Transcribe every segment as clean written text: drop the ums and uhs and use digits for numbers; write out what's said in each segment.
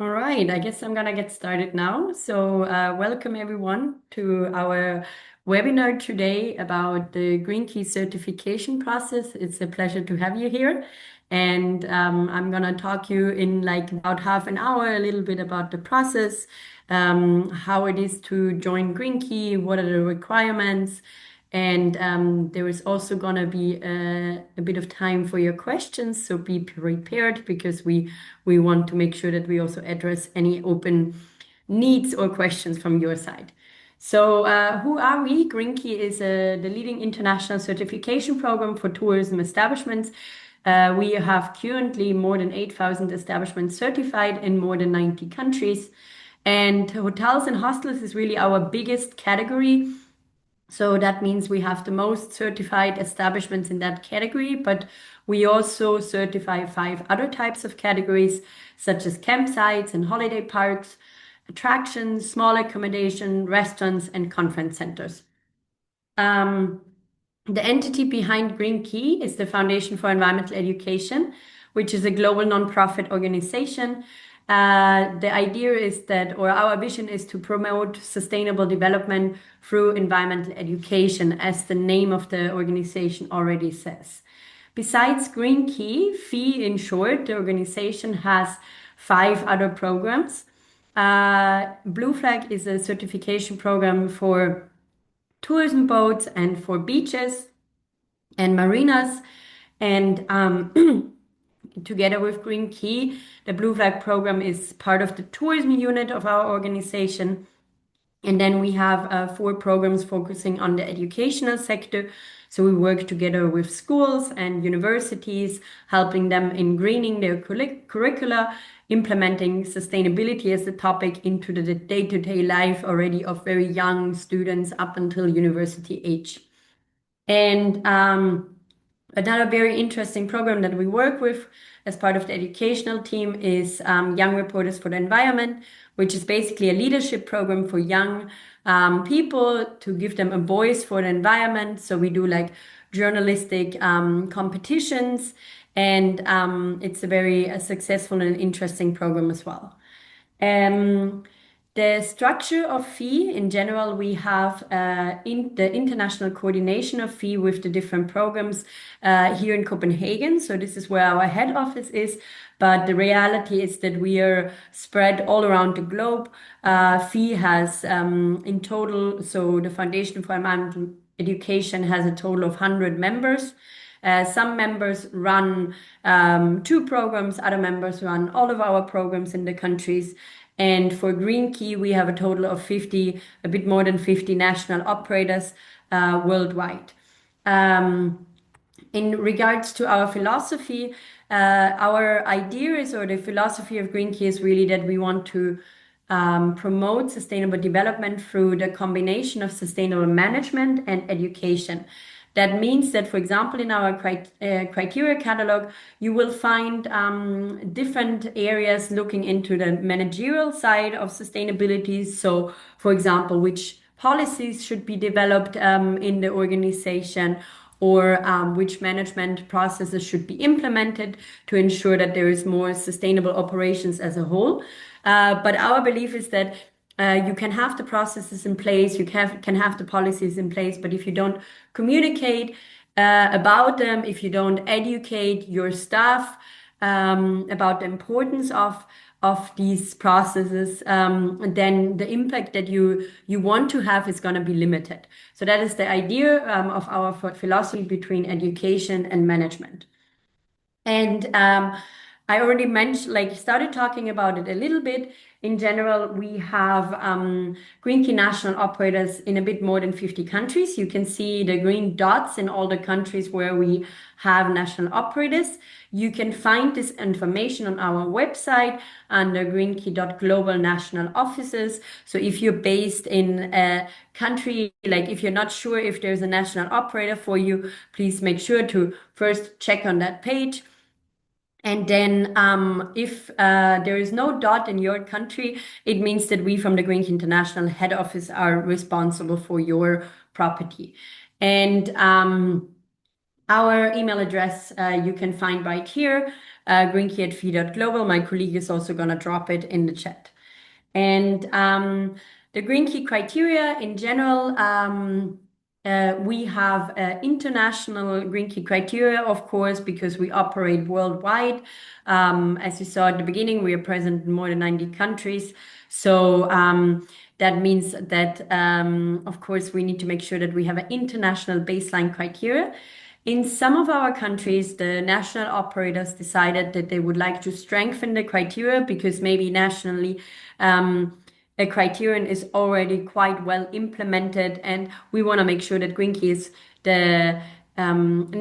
All right, I guess I'm gonna get started now. Welcome everyone to our webinar today about the Green Key certification process. It's a pleasure to have you here. And I'm gonna talk you in like about half an hour, a little bit about the process, how it is to join Green Key, what are the requirements, and there is also going to be a bit of time for your questions. So be prepared because we want to make sure that we also address any open needs or questions from your side. Who are we? Green Key is the leading international certification program for tourism establishments. We have currently more than 8,000 establishments certified in more than 90 countries. And hotels and hostels is really our biggest category. So that means we have the most certified establishments in that category, but we also certify 5 other types of categories, such as campsites and holiday parks, attractions, small accommodation, restaurants, and conference centers. The entity behind Green Key is the Foundation for Environmental Education, which is a global nonprofit organization. The idea is that, or our vision is to promote sustainable development through environmental education, as the name of the organization already says. Besides Green Key, FEE in short, the organization has 5 other programs. Blue Flag is a certification program for tourism boats and for beaches and marinas. And together with Green Key, the Blue Flag program is part of the tourism unit of our organization. And then we have 4 programs focusing on the educational sector. So we work together with schools and universities, helping them in greening their curricula, implementing sustainability as a topic into the day-to-day life already of very young students up until university age. And another very interesting program that we work with as part of the educational team is Young Reporters for the Environment, which is basically a leadership program for young people to give them a voice for the environment. So we do like journalistic competitions, and it's a very successful and interesting program as well. The structure of FEE in general, we have in the international coordination of FEE with the different programs here in Copenhagen. So this is where our head office is. But the reality is that we are spread all around the globe. FEE has in total, so the Foundation for Environmental Education has a total of 100 members. Some members run 2 programs, other members run all of our programs in the countries. And for Green Key, we have a total of 50, a bit more than 50 national operators worldwide. In regards to our philosophy, our idea is, or the philosophy of Green Key is really that we want to promote sustainable development through the combination of sustainable management and education. That means that, for example, in our criteria catalog, you will find different areas looking into the managerial side of sustainability. So, for example, which policies should be developed in the organization, or which management processes should be implemented to ensure that there is more sustainable operations as a whole. But our belief is that you can have the processes in place, you can have the policies in place, but if you don't communicate about them, if you don't educate your staff about the importance of these processes, then the impact that you want to have is going to be limited. So that is the idea of our philosophy between education and management. And I already mentioned, like, started talking about it a little bit. In general, we have Green Key national operators in a bit more than 50 countries. You can see the green dots in all the countries where we have national operators. You can find this information on our website under greenkey.global national offices. So if you're based in a country, like if you're not sure if there's a national operator for you, please make sure to first check on that page. And then if there is no dot in your country, it means that we from the Green Key International head office are responsible for your property. And Our email address you can find right here, greenkey@fee.global. My colleague is also going to drop it in the chat. And the Green Key criteria in general, we have international Green Key criteria, of course, because we operate worldwide. As you saw at the beginning, we are present in more than 90 countries. So that means that, of course, we need to make sure that we have an international baseline criteria. In some of our countries, the national operators decided that they would like to strengthen the criteria because maybe nationally a criterion is already quite well implemented, and we want to make sure that Green Key is the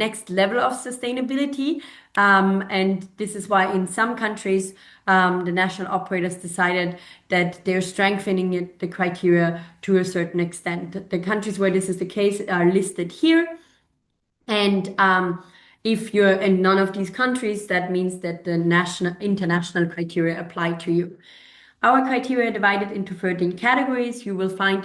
next level of sustainability. And this is why in some countries, the national operators decided that they're strengthening the criteria to a certain extent. The countries where this is the case are listed here. And if you're in none of these countries, that means that the international criteria apply to you. Our criteria are divided into 13 categories. You will find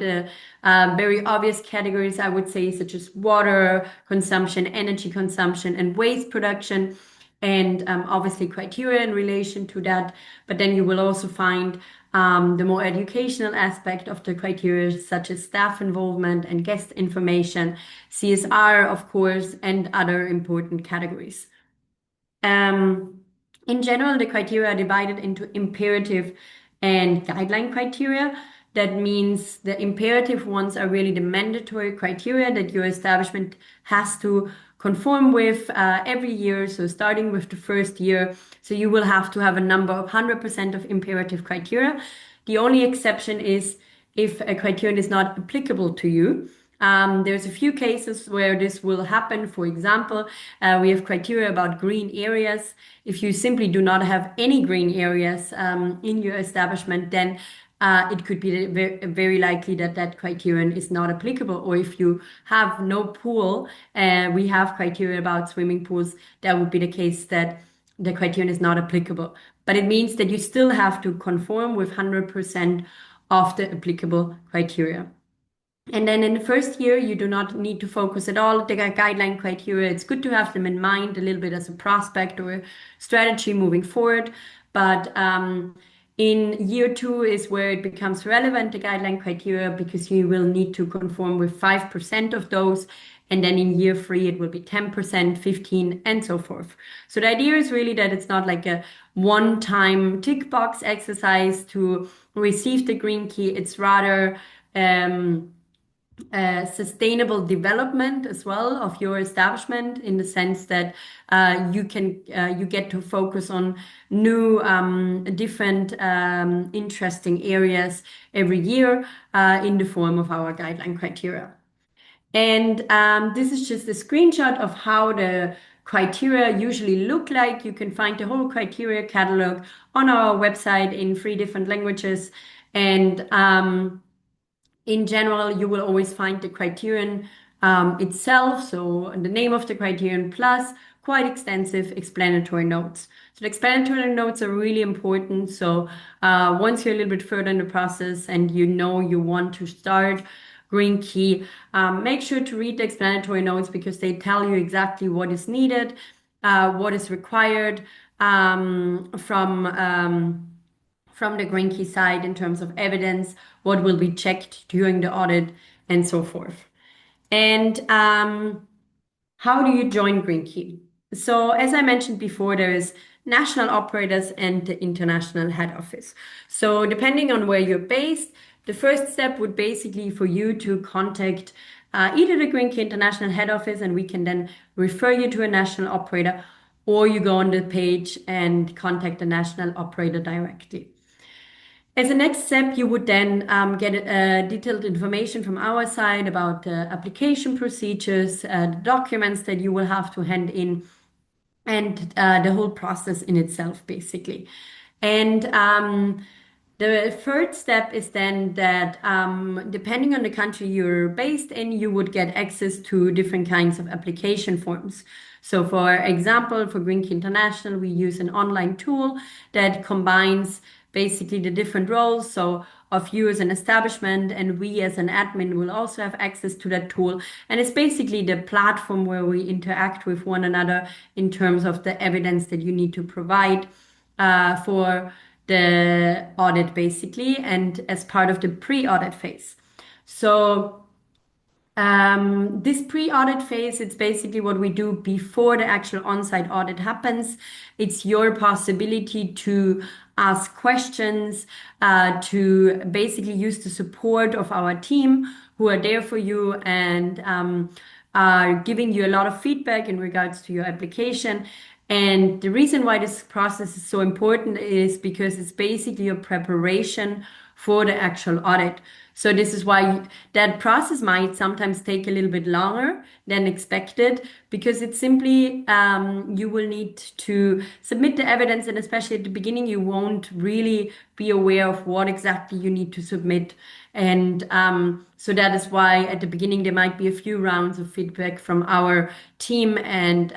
very obvious categories, I would say, such as water consumption, energy consumption, and waste production, and obviously criteria in relation to that. But then you will also find the more educational aspect of the criteria, such as staff involvement and guest information, CSR, of course, and other important categories. In general, the criteria are divided into imperative and guideline criteria. That means the imperative ones are really the mandatory criteria that your establishment has to conform with every year. So starting with the first year, so you will have to have a number of 100% of imperative criteria. The only exception is if a criterion is not applicable to you. There's a few cases where this will happen. For example, we have criteria about green areas. If you simply do not have any green areas in your establishment, then it could be very likely that that criterion is not applicable. Or if you have no pool, we have criteria about swimming pools, that would be the case that the criterion is not applicable. But it means that you still have to conform with 100% of the applicable criteria. And then in the first year, you do not need to focus at all. The guideline criteria, it's good to have them in mind a little bit as a prospect or a strategy moving forward. But in year 2 is where it becomes relevant, the guideline criteria, because you will need to conform with 5% of those. And then in year 3, it will be 10%, 15, and so forth. So the idea is really that it's not like a one-time tick box exercise to receive the Green Key. It's rather sustainable development as well of your establishment, in the sense that you get to focus on new different interesting areas every year in the form of our guideline criteria. And this is just a screenshot of how the criteria usually look like. You can find the whole criteria catalog on our website in 3 different languages. And in general, you will always find the criterion itself, so the name of the criterion, plus quite extensive explanatory notes. So the explanatory notes are really important. So once you're a little bit further in the process and you know you want to start Green Key, make sure to read the explanatory notes, because they tell you exactly what is needed, what is required from the Green Key side in terms of evidence, what will be checked during the audit, and so forth. And how do you join Green Key? So as I mentioned before, there is national operators and the international head office. So depending on where you're based, the first step would basically for you to contact either the Green Key International head office, and we can then refer you to a national operator, or you go on the page and contact the national operator directly. As a next step, you would then get detailed information from our side about the application procedures, the documents that you will have to hand in, and the whole process in itself, basically. And the third step is then that depending on the country you're based in, you would get access to different kinds of application forms. So for example, for Green Key International, we use an online tool that combines basically the different roles. So of you as an establishment, and we as an admin will also have access to that tool. And it's basically the platform where we interact with one another in terms of the evidence that you need to provide for the audit, basically, and as part of the pre-audit phase. So this pre-audit phase, it's basically what we do before the actual on-site audit happens. It's your possibility to ask questions, to basically use the support of our team who are there for you and are giving you a lot of feedback in regards to your application. And the reason why this process is so important is because it's basically your preparation for the actual audit. So this is why that process might sometimes take a little bit longer than expected, because it's simply you will need to submit the evidence, and especially at the beginning, you won't really be aware of what exactly you need to submit. And so that is why at the beginning there might be a few rounds of feedback from our team, and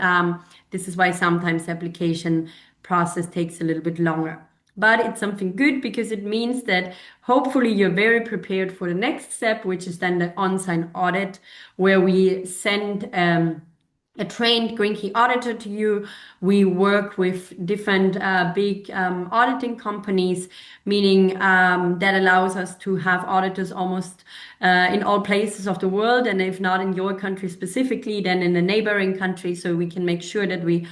this is why sometimes the application process takes a little bit longer. But it's something good because it means that hopefully you're very prepared for the next step, which is then the on-site audit, where we send a trained Green Key auditor to you. We work with different big auditing companies, meaning that allows us to have auditors almost in all places of the world, and if not in your country specifically, then in the neighboring country, so we can make sure that we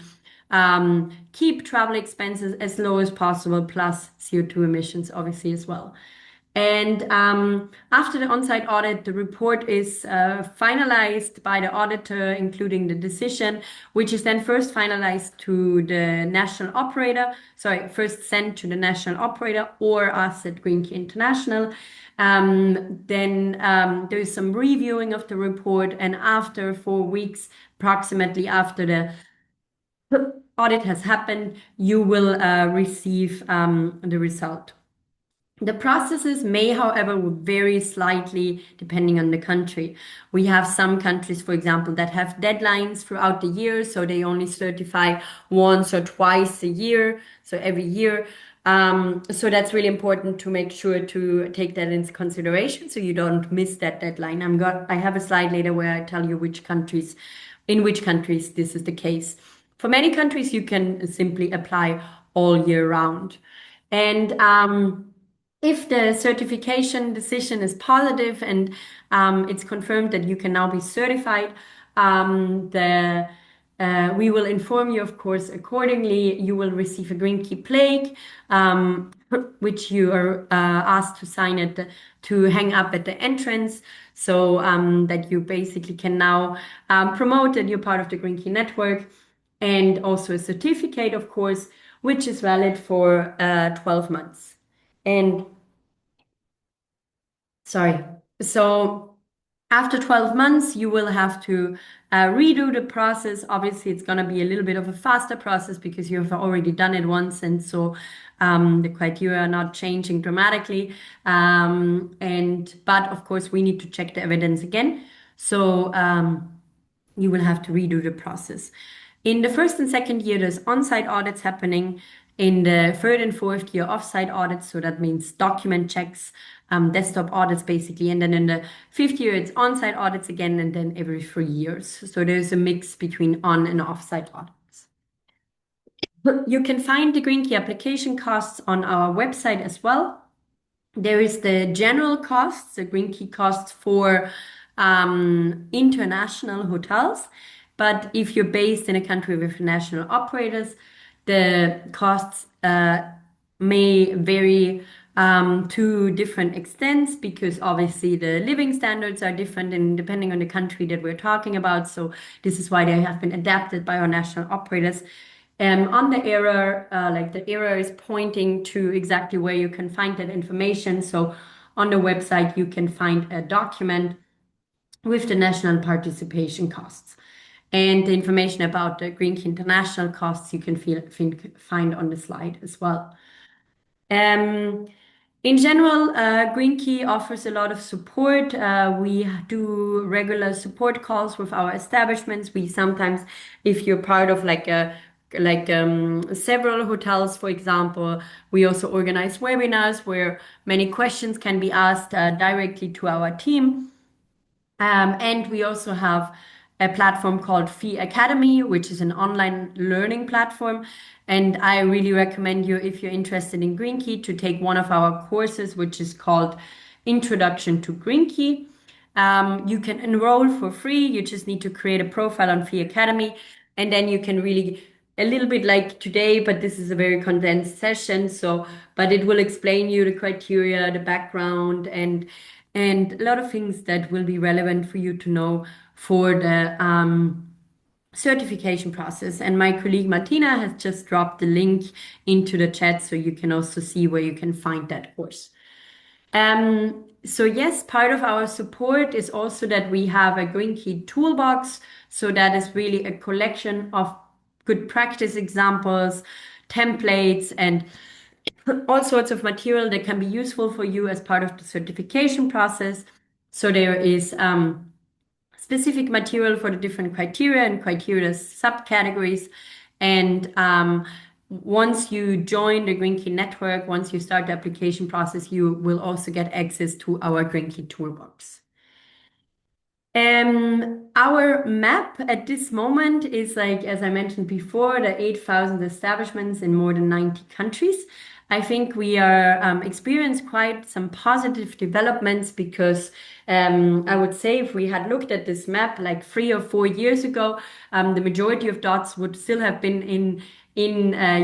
keep travel expenses as low as possible, plus CO2 emissions, obviously, as well. And after the on-site audit, the report is finalized by the auditor, including the decision, which is then first finalized to the national operator. Sorry, first sent to the national operator or us at Green Key International. Then there is some reviewing of the report, and after 4 weeks, approximately after the audit has happened, you will receive the result. The processes may, however, vary slightly depending on the country. We have some countries, for example, that have deadlines throughout the year, so they only certify once or twice a year, so every year. So that's really important to make sure to take that into consideration so you don't miss that deadline. I have a slide later where I tell you in which countries this is the case. For many countries, you can simply apply all year round. And if the certification decision is positive and it's confirmed that you can now be certified, we will inform you, of course, accordingly. You will receive a Green Key plaque, which you are asked to sign to hang up at the entrance, so that you basically can now promote that you're part of the Green Key network, and also a certificate, of course, which is valid for 12 months. And sorry, so after 12 months, you will have to redo the process. Obviously, it's going to be a little bit of a faster process because you have already done it once, and so the criteria are not changing dramatically. But of course, we need to check the evidence again. So you will have to redo the process. In the first and second year, there's on-site audits happening. In the third and fourth year, off-site audits, so that means document checks, desktop audits basically. And then in the fifth year, it's on-site audits again, and then every 3 years. So there's a mix between on and off-site audits. You can find the Green Key application costs on our website as well. There is the general costs, the Green Key costs for international hotels. But if you're based in a country with national operators, the costs may vary to different extents, because obviously the living standards are different and depending on the country that we're talking about. So this is why they have been adapted by our national operators. On the error, the error is pointing to exactly where you can find that information. So on the website, you can find a document with the national participation costs. And the information about the Green Key International costs you can find on the slide as well. In general, Green Key offers a lot of support. We do regular support calls with our establishments. We sometimes, if you're part of like a several hotels, for example. We also organize webinars where many questions can be asked directly to our team. And we also have a platform called Fee Academy, which is an online learning platform. And I really recommend you, if you're interested in Green Key, to take one of our courses, which is called Introduction to Green Key. You can enroll for free. You just need to create a profile on Fee Academy, and then you can really, a little bit like today, but this is a very condensed session. But it will explain you the criteria, the background, and a lot of things that will be relevant for you to know for the certification process. And my colleague Martina has just dropped the link into the chat, so you can also see where you can find that course. So yes, part of our support is also that we have a Green Key toolbox. So that is really a collection of good practice examples, templates, and all sorts of material that can be useful for you as part of the certification process. So there is specific material for the different criteria and criteria subcategories. And once you join the Green Key network, once you start the application process, you will also get access to our Green Key toolbox. Our map at this moment is like, as I mentioned before, the 8,000 establishments in more than 90 countries. I think we are experienced quite some positive developments because I would say if we had looked at this map like 3 or 4 years ago, the majority of dots would still have been in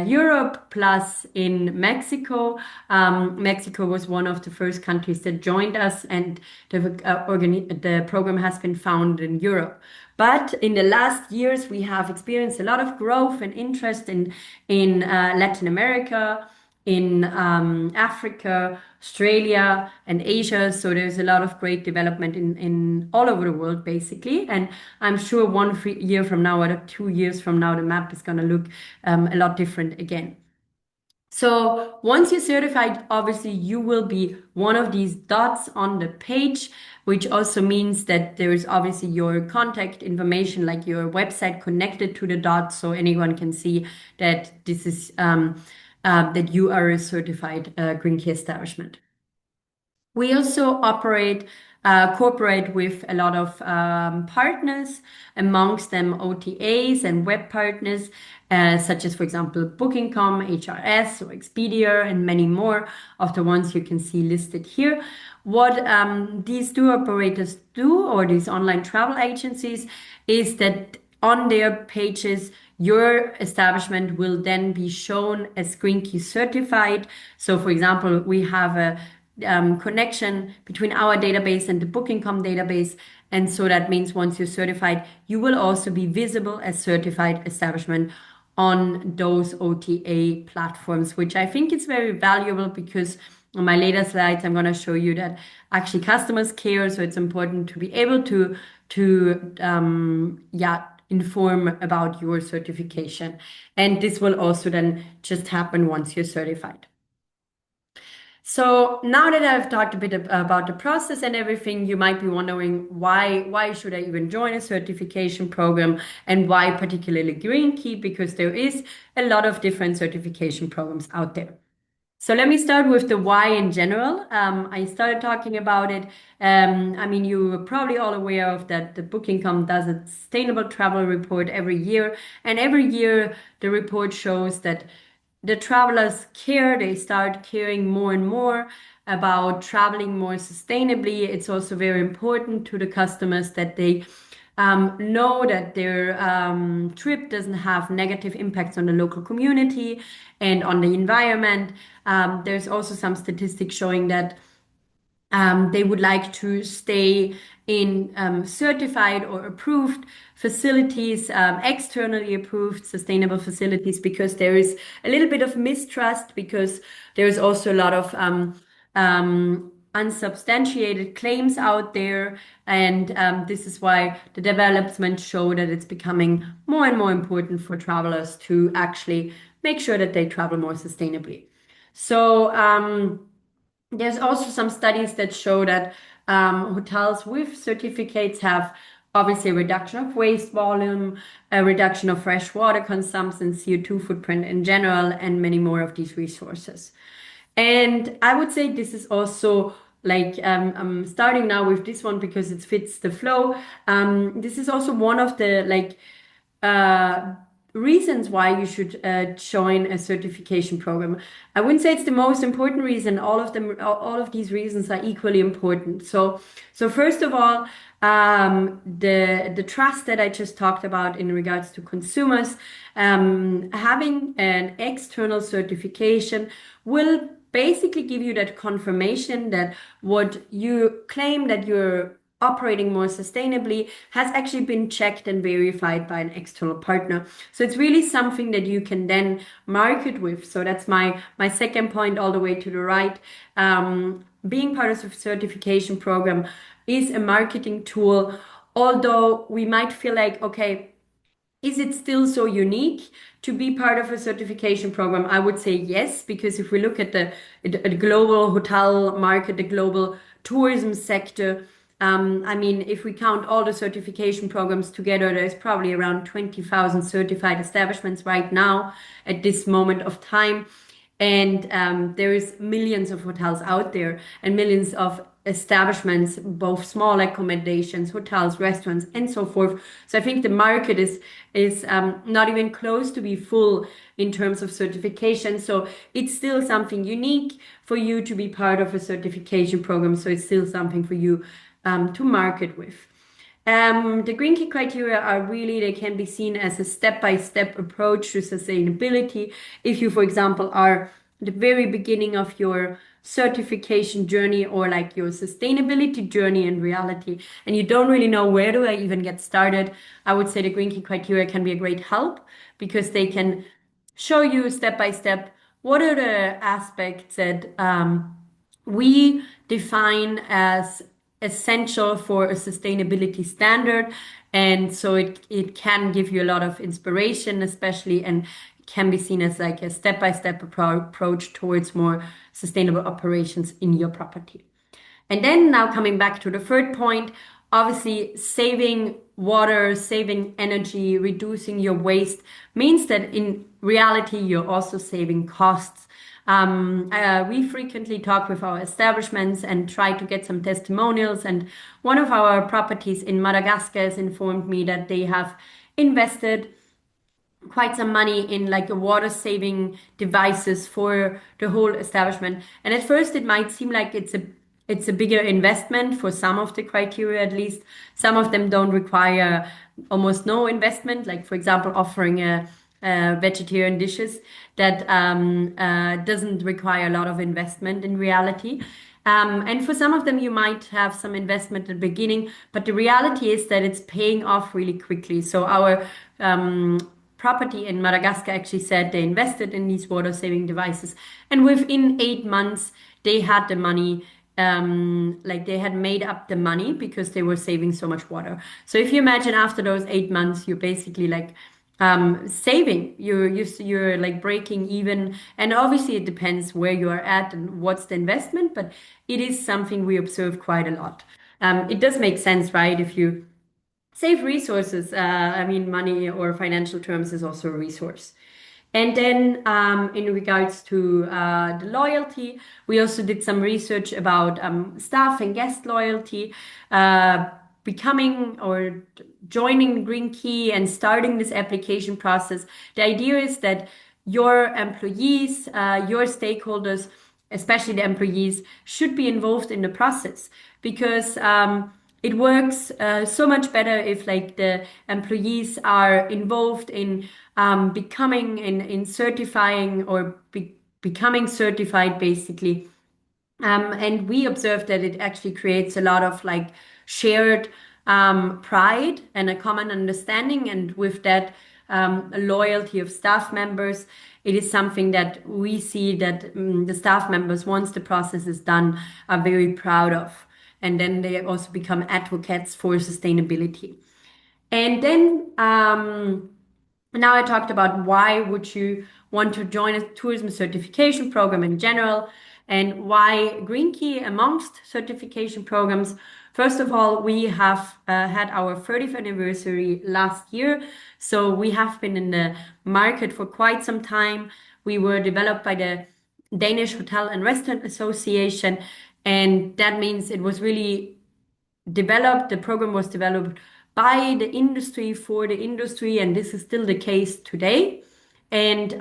Europe plus in Mexico. Mexico was one of the first countries that joined us, and the program has been founded in Europe. But in the last years, we have experienced a lot of growth and interest in Latin America, in Africa, Australia, and Asia. So there's a lot of great development in all over the world, basically. And I'm sure 1 year from now or 2 years from now, the map is going to look a lot different again. So once you're certified, obviously you will be one of these dots on the page, which also means that there is obviously your contact information, like your website connected to the dot, so anyone can see that this is that you are a certified Green Key establishment. We also cooperate with a lot of partners, amongst them OTAs and web partners, such as, for example, Booking.com, HRS, or Expedia, and many more of the ones you can see listed here. What these tour operators do, or these online travel agencies, is that on their pages, your establishment will then be shown as Green Key certified. So, for example, we have a connection between our database and the Booking.com database. And so that means once you're certified, you will also be visible as certified establishment on those OTA platforms, which I think is very valuable because on my later slides, I'm going to show you that actually customers care. So it's important to be able to inform about your certification. And this will also then just happen once you're certified. So now that I've talked a bit about the process and everything, you might be wondering why should I even join a certification program, and why particularly Green Key? Because there is a lot of different certification programs out there. So let me start with the why in general. I started talking about it. I mean, you're probably all aware of that the Booking.com does a sustainable travel report every year. And every year the report shows that the travelers care, they start caring more and more about traveling more sustainably. It's also very important to the customers that they know that their trip doesn't have negative impacts on the local community and on the environment. There's also some statistics showing that they would like to stay in certified or approved facilities, externally approved sustainable facilities, because there is a little bit of mistrust, because there is also a lot of unsubstantiated claims out there. And this is why the developments show that it's becoming more and more important for travelers to actually make sure that they travel more sustainably. So there's also some studies that show that hotels with certificates have obviously a reduction of waste volume, a reduction of fresh water consumption, CO2 footprint in general, and many more of these resources. And I would say this is also like I'm starting now with this one because it fits the flow. This is also one of the uh, reasons why you should join a certification program. I wouldn't say it's the most important reason. All of them, all of these reasons are equally important. So first of all, the trust that I just talked about in regards to consumers, having an external certification will basically give you that confirmation that what you claim that you're operating more sustainably has actually been checked and verified by an external partner. So it's really something that you can then market with. So that's my second point all the way to the right. Being part of a certification program is a marketing tool, although we might feel like, okay, is it still so unique to be part of a certification program? I would say yes, because if we look at the global hotel market, the global tourism sector, I mean, if we count all the certification programs together, there's probably around 20,000 certified establishments right now at this moment of time. And there is millions of hotels out there and millions of establishments, both small accommodations, hotels, restaurants, and so forth. So I think the market is not even close to be full in terms of certification. So it's still something unique for you to be part of a certification program. So it's still something for you to market with. The Green Key criteria are really, they can be seen as a step-by-step approach to sustainability. If you, for example, are at the very beginning of your certification journey or like your sustainability journey in reality, and you don't really know where do I even get started, I would say the Green Key criteria can be a great help because they can show you step by step what are the aspects that we define as essential for a sustainability standard. And so it can give you a lot of inspiration, especially, and can be seen as like a step-by-step approach towards more sustainable operations in your property. And then now coming back to the third point, obviously saving water, saving energy, reducing your waste means that in reality, you're also saving costs. We frequently talk with our establishments and try to get some testimonials. And one of our properties in Madagascar has informed me that they have invested quite some money in like a water saving devices for the whole establishment. And at first it might seem like it's a bigger investment for some of the criteria, at least. Some of them don't require almost no investment, like for example, offering a vegetarian dishes that doesn't require a lot of investment in reality. And for some of them, you might have some investment at the beginning, but the reality is that it's paying off really quickly. So our property in Madagascar actually said they invested in these water saving devices, and within 8 months, they had the money. Like they had made up the money because they were saving so much water. So if you imagine after those 8 months, you're basically like saving. You're like breaking even, and obviously it depends where you are at and what's the investment, but it is something we observe quite a lot. It does make sense, right? If you save resources, I mean, money or financial terms is also a resource. And then in regards to the loyalty, we also did some research about staff and guest loyalty. Becoming or joining Green Key and starting this application process. The idea is that your employees, your stakeholders, especially the employees, should be involved in the process because it works so much better if like the employees are involved in becoming in certifying or becoming certified basically. And we observed that it actually creates a lot of like shared pride and a common understanding, and with that, a loyalty of staff members. It is something that we see that the staff members, once the process is done, are very proud of. And then they also become advocates for sustainability. And then now I talked about why would you want to join a tourism certification program in general. And why Green Key amongst certification programs? First of all, we have had our 30th anniversary last year. So we have been in the market for quite some time. We were developed by the Danish Hotel and Restaurant Association. And that means it was really developed, the program was developed by the industry for the industry, and this is still the case today. And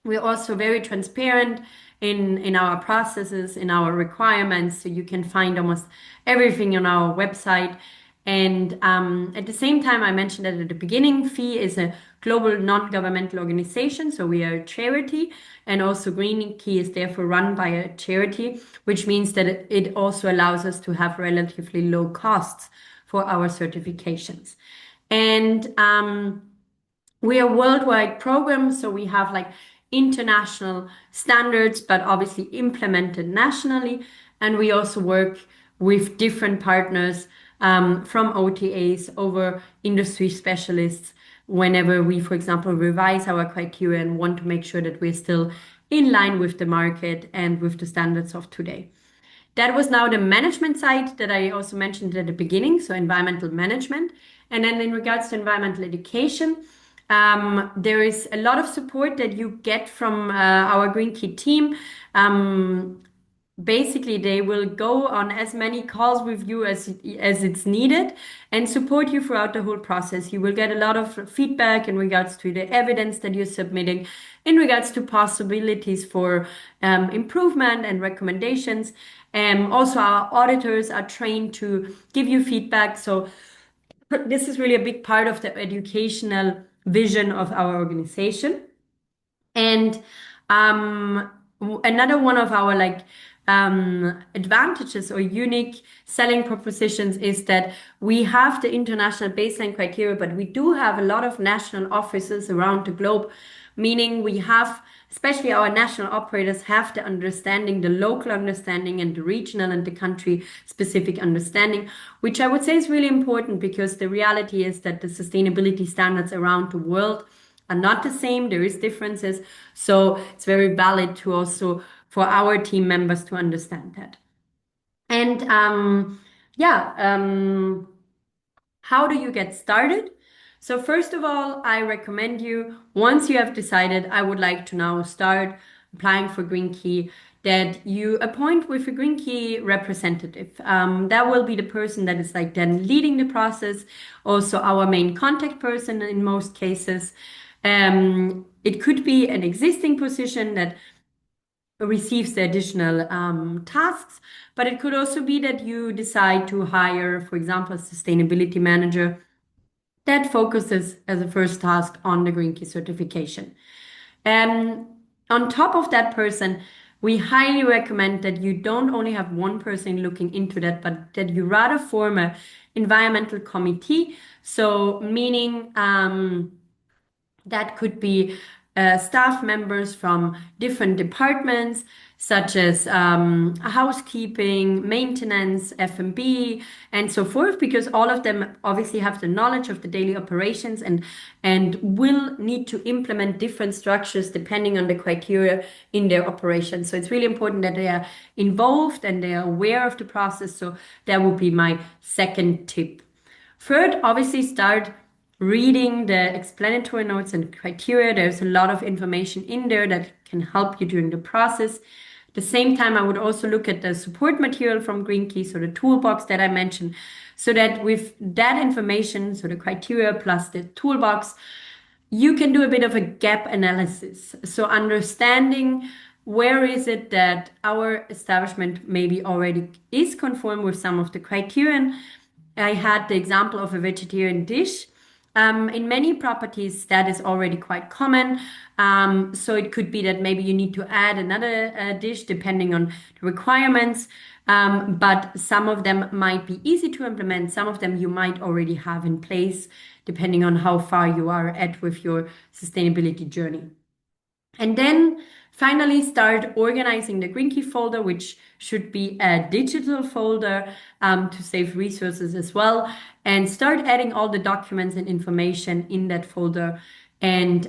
we're also very transparent in our processes, in our requirements. So you can find almost everything on our website. And at the same time, I mentioned that at the beginning, FEE is a global non-governmental organization. So we are a charity, and also Green Key is therefore run by a charity, which means that it also allows us to have relatively low costs for our certifications. And we are a worldwide program, so we have like international standards, but obviously implemented nationally. And we also work with different partners from OTAs over industry specialists whenever we, for example, revise our criteria and want to make sure that we're still in line with the market and with the standards of today. That was now the management side that I also mentioned at the beginning, so environmental management. And then in regards to environmental education, there is a lot of support that you get from our Green Key team. Basically, they will go on as many calls with you as it's needed and support you throughout the whole process. You will get a lot of feedback in regards to the evidence that you're submitting, in regards to possibilities for improvement and recommendations. Also, our auditors are trained to give you feedback. So this is really a big part of the educational vision of our organization. And another one of our advantages or unique selling propositions is that we have the international baseline criteria, but we do have a lot of national offices around the globe, meaning we have, especially our national operators, have the understanding, the local understanding and the regional and the country specific understanding, which I would say is really important because the reality is that the sustainability standards around the world are not the same. There is differences. So it's very valid to also for our team members to understand that. And how do you get started? So first of all, I recommend you, once you have decided, I would like to now start applying for Green Key, that you appoint with a Green Key representative. That will be the person that is like then leading the process, also our main contact person in most cases. It could be an existing position that receives the additional tasks, but it could also be that you decide to hire, for example, a sustainability manager that focuses as a first task on the Green Key certification. On top of that person, we highly recommend that you don't only have one person looking into that, but that you rather form an environmental committee. So meaning that could be staff members from different departments, such as housekeeping, maintenance, F&B, and so forth, because all of them obviously have the knowledge of the daily operations and will need to implement different structures depending on the criteria in their operations. So it's really important that they are involved and they are aware of the process. So that would be my second tip. Third, obviously start reading the explanatory notes and criteria. There's a lot of information in there that can help you during the process. At the same time, I would also look at the support material from Green Key, so the toolbox that I mentioned, so that with that information, so the criteria plus the toolbox, you can do a bit of a gap analysis. So understanding where is it that our establishment maybe already is conform with some of the criterion. I had the example of a vegetarian dish. In many properties, that is already quite common. So it could be that maybe you need to add another dish depending on the requirements. But some of them might be easy to implement. Some of them you might already have in place, depending on how far you are at with your sustainability journey. And then finally start organizing the Green Key folder, which should be a digital folder to save resources as well. And start adding all the documents and information in that folder. And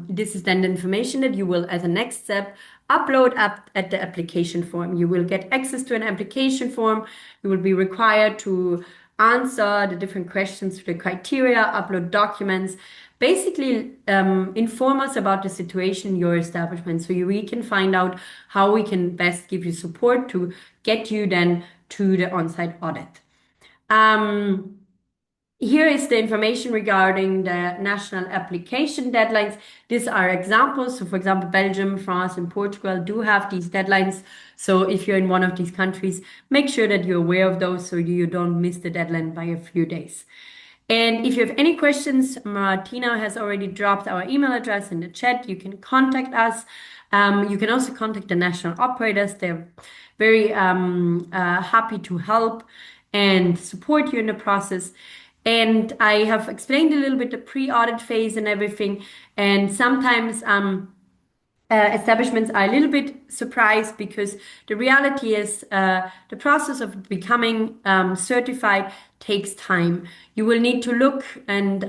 this is then the information that you will, as a next step, upload up at the application form. You will get access to an application form. You will be required to answer the different questions to the criteria, upload documents, basically inform us about the situation in your establishment so we can find out how we can best give you support to get you then to the on-site audit. Here is the information regarding the national application deadlines. These are examples. So for example, Belgium, France, and Portugal do have these deadlines. So if you're in one of these countries, make sure that you're aware of those so you don't miss the deadline by a few days. And if you have any questions, Martina has already dropped our email address in the chat. You can contact us. You can also contact the national operators. They're very happy to help and support you in the process. And I have explained a little bit the pre-audit phase and everything. And sometimes establishments are a little bit surprised because the reality is the process of becoming certified takes time. You will need to look and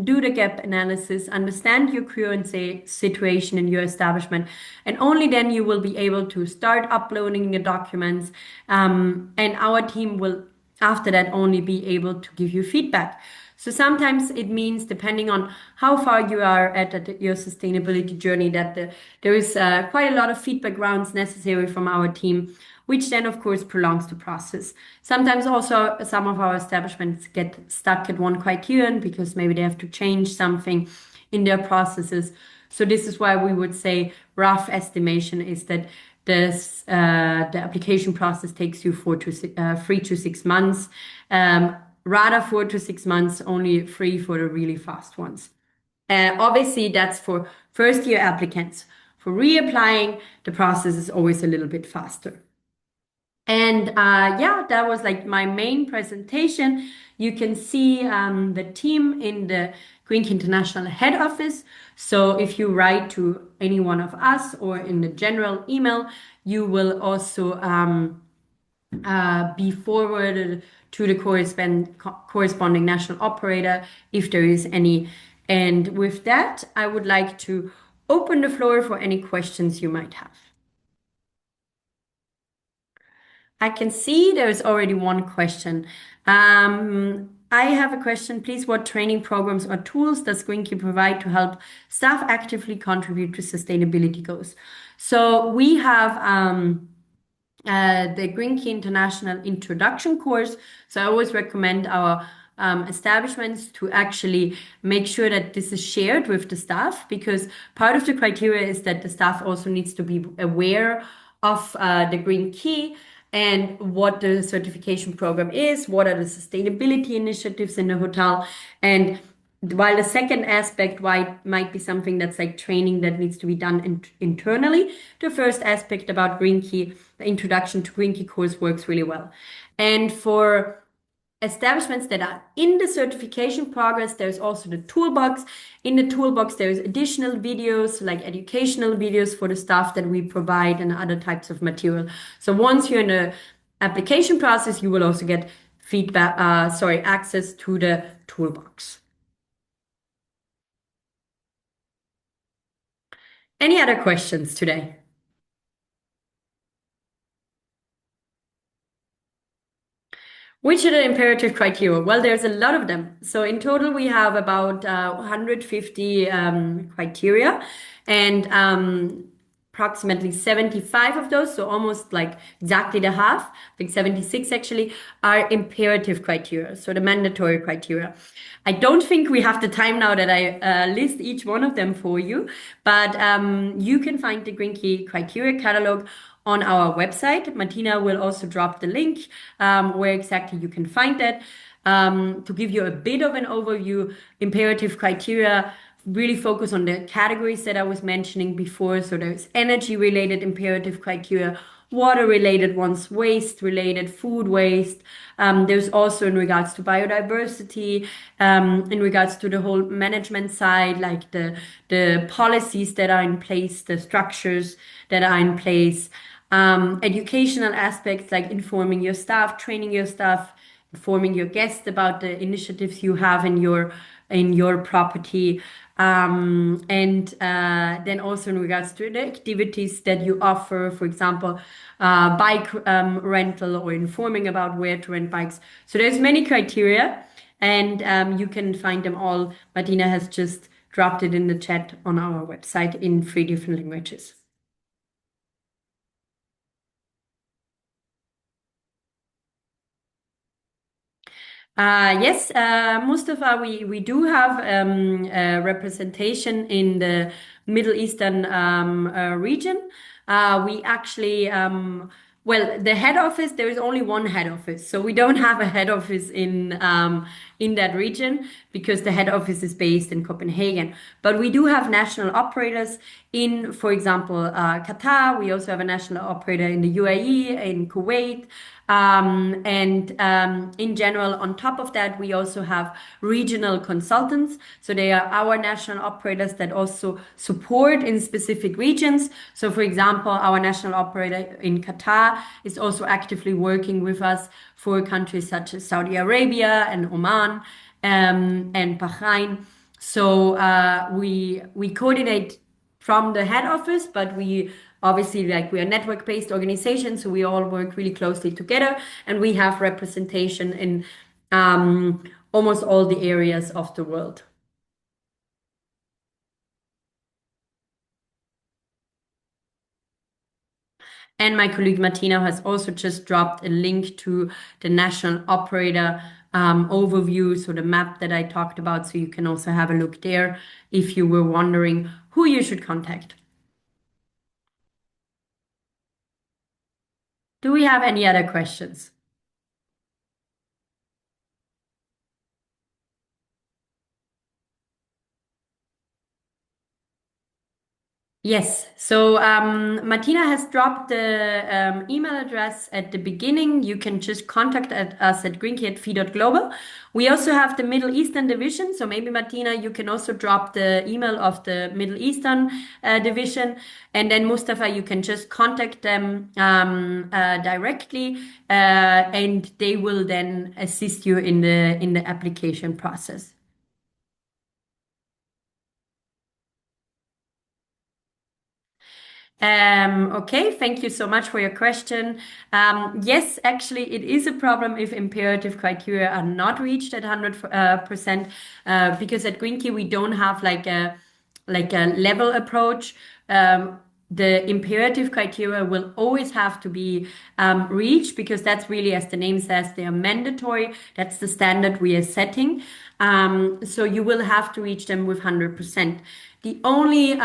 do the gap analysis, understand your current situation in your establishment, and only then you will be able to start uploading the documents. And our team will, after that, only be able to give you feedback. So sometimes it means, depending on how far you are at your sustainability journey, that there is quite a lot of feedback rounds necessary from our team, which then, of course, prolongs the process. Sometimes also some of our establishments get stuck at one criterion because maybe they have to change something in their processes. So this is why we would say rough estimation is that the application process takes you 3 to 6 months. Rather 4 to 6 months, only 3 for the really fast ones. Obviously, that's for first-year applicants. For reapplying, the process is always a little bit faster. And yeah, that was like my main presentation. You can see the team in the Green Key International head office. So if you write to any one of us or in the general email, you will also be forwarded to the corresponding national operator if there is any. And with that, I would like to open the floor for any questions you might have. I can see there's already one question. I have a question, please. What training programs or tools does Green Key provide to help staff actively contribute to sustainability goals? So we have the Green Key International Introduction course. So I always recommend our establishments to actually make sure that this is shared with the staff, because part of the criteria is that the staff also needs to be aware of the Green Key and what the certification program is, what are the sustainability initiatives in the hotel. And while the second aspect might be something that's like training that needs to be done internally, the first aspect about Green Key, the introduction to Green Key course, works really well. And for establishments that are in the certification progress, there's also the toolbox. In the toolbox, there's additional videos, like educational videos for the staff that we provide and other types of material. So once you're in the application process, you will also get access to the toolbox. Any other questions today? Which are the imperative criteria? Well, there's a lot of them. So in total, we have about 150 criteria, and approximately 75 of those, so almost like exactly the half, I think 76 actually, are imperative criteria, so the mandatory criteria. I don't think we have the time now that I list each one of them for you, but you can find the Green Key criteria catalog on our website. Martina will also drop the link where exactly you can find that. To give you a bit of an overview, imperative criteria really focus on the categories that I was mentioning before. So there's energy-related imperative criteria, water-related ones, waste-related, food waste. There's also in regards to biodiversity, in regards to the whole management side, like the policies that are in place, the structures that are in place. Educational aspects like informing your staff, training your staff, informing your guests about the initiatives you have in your in your property. Then also in regards to the activities that you offer, for example, bike rental or informing about where to rent bikes. So there's many criteria, and you can find them all. Martina has just dropped it in the chat on our website in 3 different languages. Yes, Mustafa, we do have representation in the Middle Eastern region. We actually, well, the head office, there is only one head office. So we don't have a head office in that region because the head office is based in Copenhagen. But we do have national operators in, for example, Qatar. We also have a national operator in the UAE, in Kuwait. In general, on top of that, we also have regional consultants. So they are our national operators that also support in specific regions. So, for example, our national operator in Qatar is also actively working with us for countries such as Saudi Arabia and Oman and Bahrain. So we coordinate from the head office, but we obviously, like, we are network-based organization, so we all work really closely together, and we have representation in almost all the areas of the world. And my colleague Martina has also just dropped a link to the national operator overview, so the map that I talked about, so you can also have a look there if you were wondering who you should contact. Do we have any other questions? Yes. So Martina has dropped the email address at the beginning. You can just contact us at greenkey@fi.global. We also have the Middle Eastern division. So maybe Martina, you can also drop the email of the Middle Eastern division. And then Mustafa, you can just contact them directly, and they will then assist you in the application process. Okay, thank you so much for your question. Yes, actually, it is a problem if imperative criteria are not reached at 100%, because at Greenkey we don't have like a level approach. The imperative criteria will always have to be reached because that's really, as the name says, they are mandatory. That's the standard we are setting. So you will have to reach them with 100%. The only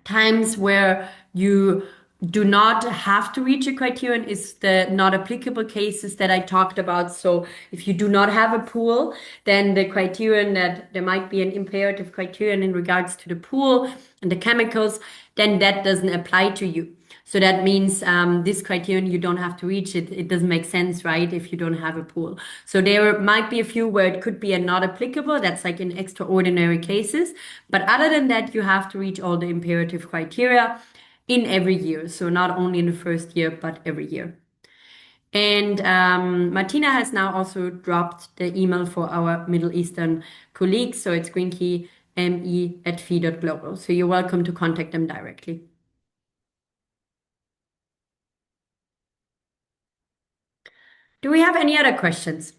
times where you do not have to reach a criterion is the not applicable cases that I talked about. So if you do not have a pool, then the criterion that there might be an imperative criterion in regards to the pool and the chemicals, then that doesn't apply to you. So that means this criterion you don't have to reach it. It doesn't make sense, right? If you don't have a pool. So there might be a few where it could be a not applicable. That's like in extraordinary cases. But other than that, you have to reach all the imperative criteria in every year. So not only in the first year, but every year. And Martina has now also dropped the email for our Middle Eastern colleagues. So it's greenkeyme@fi.global. So you're welcome to contact them directly. Do we have any other questions?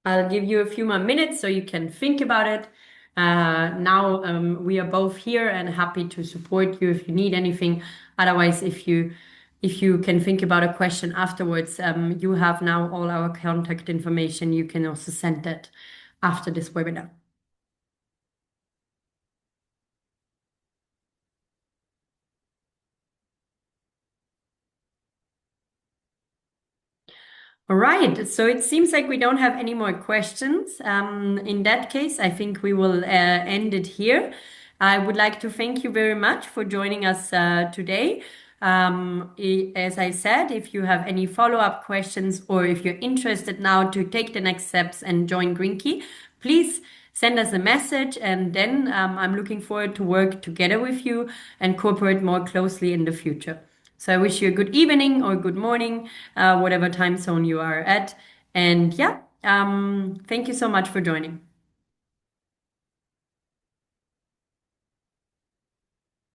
I'll give you a few more minutes so you can think about it. Now we are both here and happy to support you if you need anything. Otherwise, if you can think about a question afterwards, you have now all our contact information. You can also send that after this webinar. All right, so it seems like we don't have any more questions. In that case, I think we will end it here. I would like to thank you very much for joining us today. As I said, if you have any follow-up questions or if you're interested now to take the next steps and join Greenkey, please send us a message, and then I'm looking forward to work together with you and cooperate more closely in the future. So I wish you a good evening or good morning, whatever time zone you are at. And yeah, thank you so much for joining.